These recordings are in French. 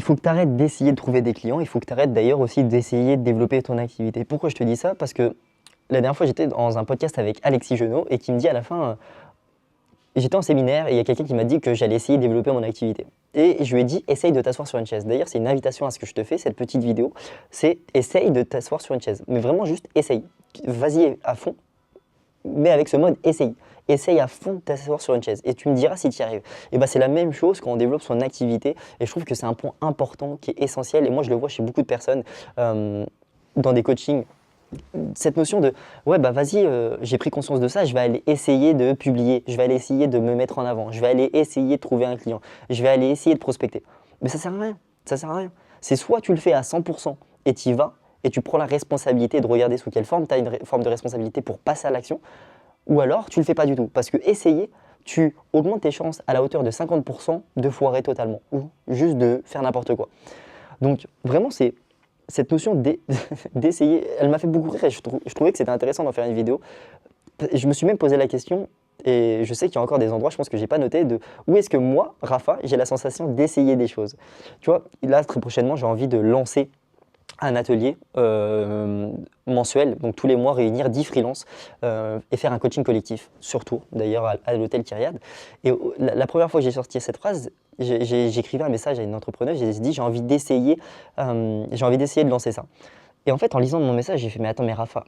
Il faut que tu arrêtes d'essayer de trouver des clients. Il faut que tu arrêtes d'ailleurs aussi d'essayer de développer ton activité. Pourquoi je te dis ça? Parce que la dernière fois, j'étais dans un podcast avec Alexis Genot et qui me dit à la fin, j'étais en séminaire et il y a quelqu'un qui m'a dit que j'allais essayer de développer mon activité. Et je lui ai dit, essaye de t'asseoir sur une chaise. D'ailleurs, c'est une invitation à ce que je te fais, cette petite vidéo. C'est essaye de t'asseoir sur une chaise. Mais vraiment juste essaye. Vas-y à fond, mais avec ce mode essaye. Essaye à fond de t'asseoir sur une chaise et tu me diras si tu y arrives. Et ben, c'est la même chose quand on développe son activité et je trouve que c'est un point important qui est essentiel et moi je le vois chez beaucoup de personnes dans des coachings. Cette notion de ouais bah vas-y, j'ai pris conscience de ça, je vais aller essayer de publier, je vais aller essayer de me mettre en avant, je vais aller essayer de trouver un client, je vais aller essayer de prospecter. Mais ça sert à rien, ça sert à rien. C'est soit tu le fais à 100% et tu y vas et tu prends la responsabilité de regarder sous quelle forme tu as une forme de responsabilité pour passer à l'action, ou alors tu le fais pas du tout. Parce que essayer, tu augmentes tes chances à la hauteur de 50% de foirer totalement ou juste de faire n'importe quoi. Donc vraiment, c'est cette notion d'essayer, elle m'a fait beaucoup rire et je trouvais que c'était intéressant d'en faire une vidéo. Je me suis même posé la question, et je sais qu'il y a encore des endroits, je pense que j'ai pas noté, de où est-ce que moi, Rafa, j'ai la sensation d'essayer des choses. Tu vois, là, très prochainement, j'ai envie de lancer un atelier mensuel, donc tous les mois réunir 10 freelances et faire un coaching collectif, surtout d'ailleurs à l'hôtel Kyriade. Et la première fois que j'ai sorti cette phrase, j'écrivais un message à une entrepreneuse, j'ai dit j'ai envie d'essayer de lancer ça. Et en fait, en lisant mon message, j'ai fait mais attends, mais Rafa,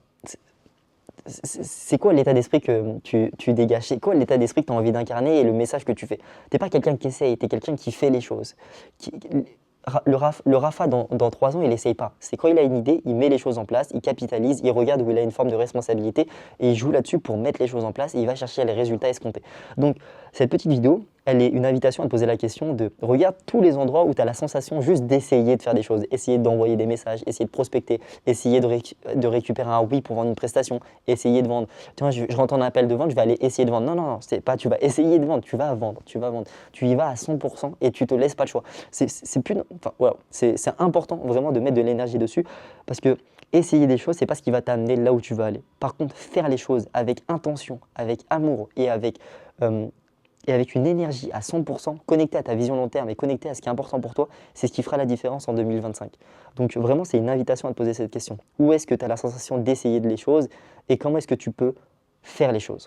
c'est quoi l'état d'esprit que tu dégages? C'est quoi l'état d'esprit que tu as envie d'incarner et le message que tu fais? T'es pas quelqu'un qui essaye, tu es quelqu'un qui fait les choses. Le Rafa, dans 3 ans, il n'essaye pas. C'est quand il a une idée, il met les choses en place, il capitalise, il regarde où il a une forme de responsabilité et il joue là-dessus pour mettre les choses en place et il va chercher les résultats escomptés. Donc, cette petite vidéo, elle est une invitation à te poser la question de regarde tous les endroits où tu as la sensation juste d'essayer de faire des choses, essayer d'envoyer des messages, essayer de prospecter, essayer de récupérer un oui pour vendre une prestation, essayer de vendre. Tu vois, je rentre en appel de vente, je vais aller essayer de vendre. Non, non, non, c'est pas tu vas essayer de vendre, tu vas vendre, tu vas vendre. Tu y vas à 100% et tu te laisses pas le choix. C'est plus, enfin, voilà, c'est important vraiment de mettre de l'énergie dessus parce que essayer des choses, c'est pas ce qui va t'amener là où tu veux aller. Par contre, faire les choses avec intention, avec amour et avec une énergie à 100%, connectée à ta vision long terme et connectée à ce qui est important pour toi, c'est ce qui fera la différence en 2025. Donc vraiment, c'est une invitation à te poser cette question. Où est-ce que tu as la sensation d'essayer les choses et comment est-ce que tu peux faire les choses?